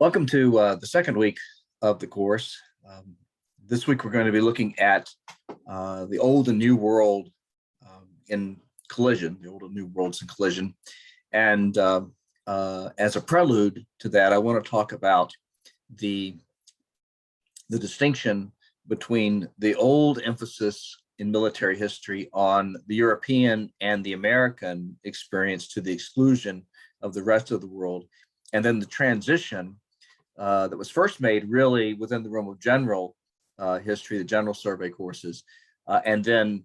Welcome to the second week of the course. This week we're going to be looking at the old and new world in collision, the old and new worlds in collision. And as a prelude to that, I want to talk about the distinction between the old emphasis in military history on the European and the American experience to the exclusion of the rest of the world, and then the transition that was first made really within the realm of general history, the general survey courses, and then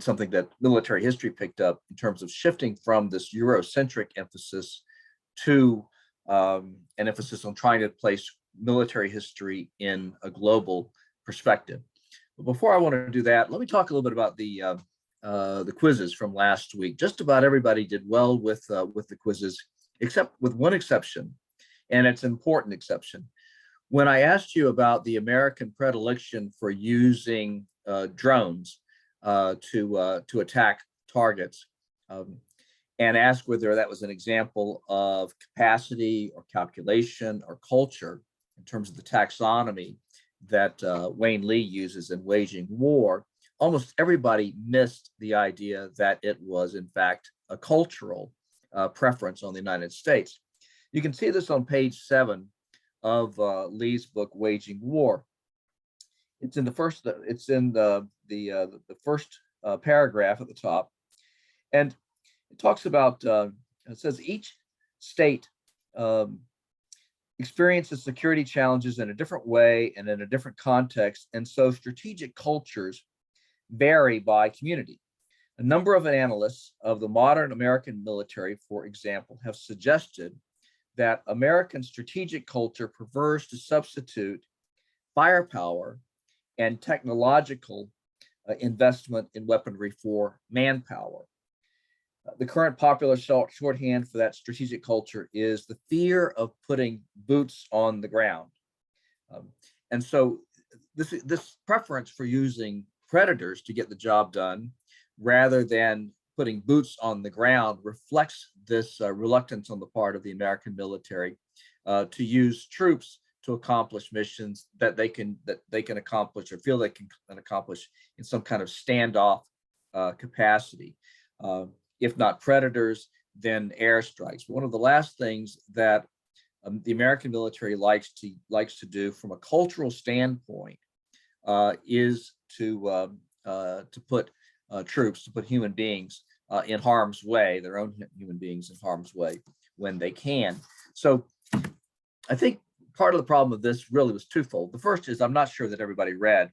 something that military history picked up in terms of shifting from this Eurocentric emphasis to an emphasis on trying to place military history in a global perspective. But before I want to do that, let me talk a little bit about the quizzes from last week. Just about everybody did well with the quizzes, except with one exception. And it's an important exception. When I asked you about the American predilection for using drones to attack targets, and asked whether that was an example of capacity or calculation or culture in terms of the taxonomy that Wayne Lee uses in Waging War, almost everybody missed the idea that it was, in fact, a cultural preference on the United States. You can see this on page 7 of Lee's book, Waging War. It's in the first. It's in the first paragraph at the top, and it talks about. It says each state experiences security challenges in a different way and in a different context, and so strategic cultures vary by community. A number of analysts of the modern American military, for example, have suggested that American strategic culture prefers to substitute firepower and technological investment in weaponry for manpower. The current popular shorthand for that strategic culture is the fear of putting boots on the ground. And so this preference for using predators to get the job done rather than putting boots on the ground reflects this reluctance on the part of the American military to use troops to accomplish missions that they can accomplish or feel they can accomplish in some kind of standoff capacity. If not predators, then airstrikes. One of the last things that the American military likes to do from a cultural standpoint is to put troops, to put human beings in harm's way, their own human beings in harm's way when they can. So I think part of the problem of this really was twofold. The first is I'm not sure that everybody read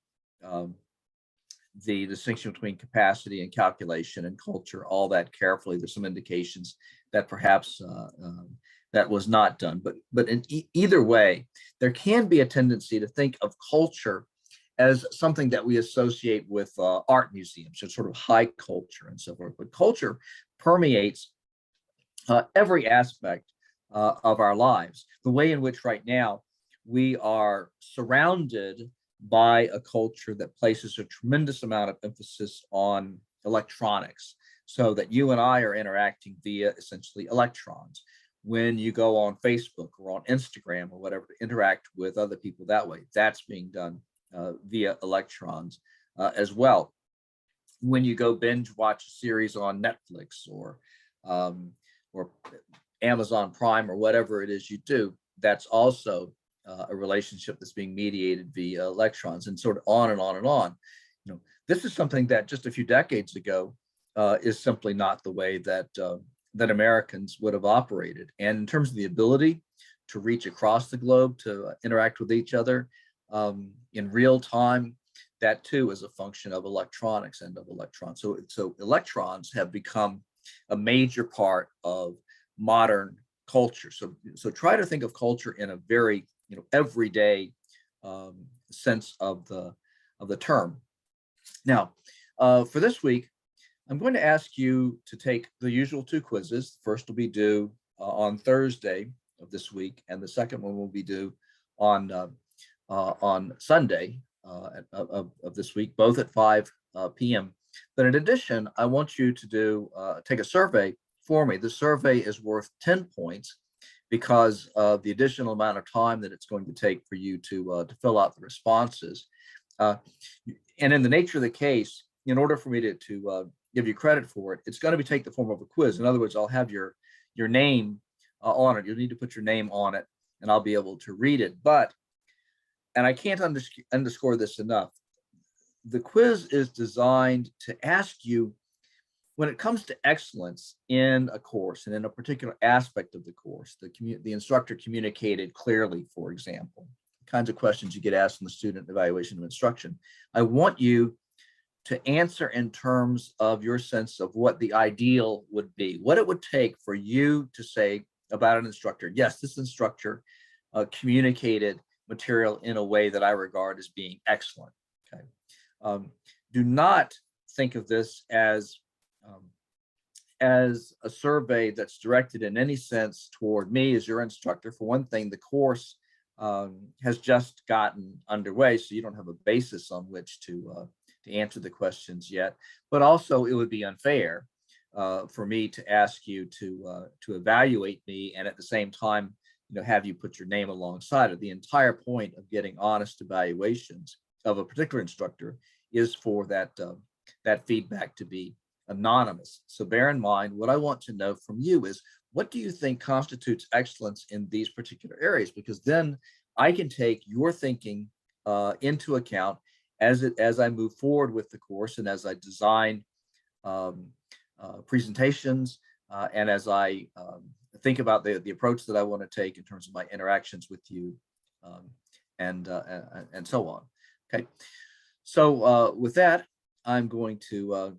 the distinction between capacity and calculation and culture all that carefully. There's some indications that perhaps that was not done. But in either way, there can be a tendency to think of culture as something that we associate with art museums, so sort of high culture and so forth. But culture permeates every aspect of our lives. The way in which right now we are surrounded by a culture that places a tremendous amount of emphasis on electronics, so that you and I are interacting via essentially electrons. When you go on Facebook or on Instagram or whatever to interact with other people that way, that's being done via electrons as well. When you go binge watch a series on Netflix or Amazon Prime or whatever it is you do, that's also a relationship that's being mediated via electrons, and sort of on and on and on. You know, this is something that just a few decades ago is simply not the way that that Americans would have operated. And in terms of the ability to reach across the globe to interact with each other in real time, that too is a function of electronics and of electrons. So electrons have become a major part of modern culture. So try to think of culture in a very everyday sense of the term. Now, for this week, I'm going to ask you to take the usual 2 quizzes. The first will be due on Thursday of this week, and the second one will be due on Sunday of this week, both at 5 p.m. But in addition, I want you to take a survey for me. The survey is worth 10 points, because of the additional amount of time that it's going to take for you to fill out the responses. Uh, and in the nature of the case, in order for me to give you credit for it, it's going to take the form of a quiz. In other words, I'll have your name on it. You'll need to put your name on it, and I'll be able to read it. But, and I can't underscore this enough, the quiz is designed to ask you, when it comes to excellence in a course and in a particular aspect of the course, the instructor communicated clearly, for example, the kinds of questions you get asked in the student evaluation of instruction. I want you to answer in terms of your sense of what the ideal would be, what it would take for you to say about an instructor, yes, this instructor communicated material in a way that I regard as being excellent. Okay. Do not think of this as a survey that's directed in any sense toward me as your instructor. For one thing, the course has just gotten underway, so you don't have a basis on which to answer the questions yet. But also, it would be unfair for me to ask you to evaluate me and at the same time, have you put your name alongside it. The entire point of getting honest evaluations of a particular instructor is for that feedback to be anonymous. So bear in mind, what I want to know from you is, what do you think constitutes excellence in these particular areas? Because then I can take your thinking into account as I move forward with the course and as I design presentations and as I think about the approach that I want to take in terms of my interactions with you and so on. Okay, so with that, I'm going to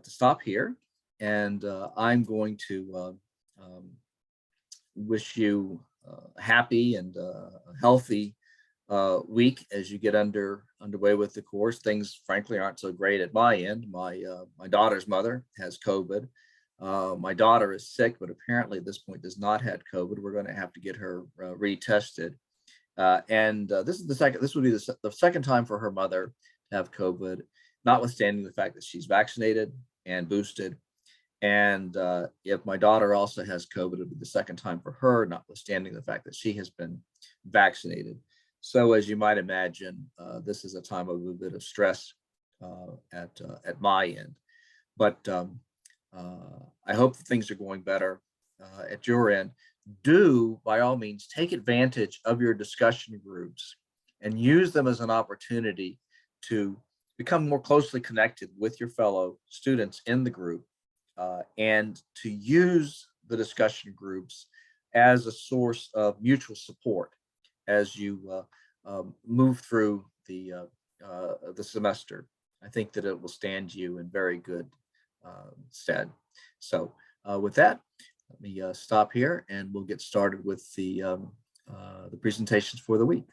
stop here, and I'm going to wish you a happy and healthy week as you get underway with the course. Things, frankly, aren't so great at my end. My daughter's mother has COVID. My daughter is sick, but apparently at this point does not have COVID. We're going to have to get her retested. And this is the second. This would be the second time for her mother to have COVID, notwithstanding the fact that she's vaccinated and boosted. And if my daughter also has COVID, it'll be the second time for her, notwithstanding the fact that she has been vaccinated. So as you might imagine, this is a time of a bit of stress at my end. But I hope that things are going better at your end. Do, by all means, take advantage of your discussion groups and use them as an opportunity to become more closely connected with your fellow students in the group and to use the discussion groups as a source of mutual support as you move through the semester. I think that it will stand you in very good stead. So with that, let me stop here and we'll get started with the presentations for the week.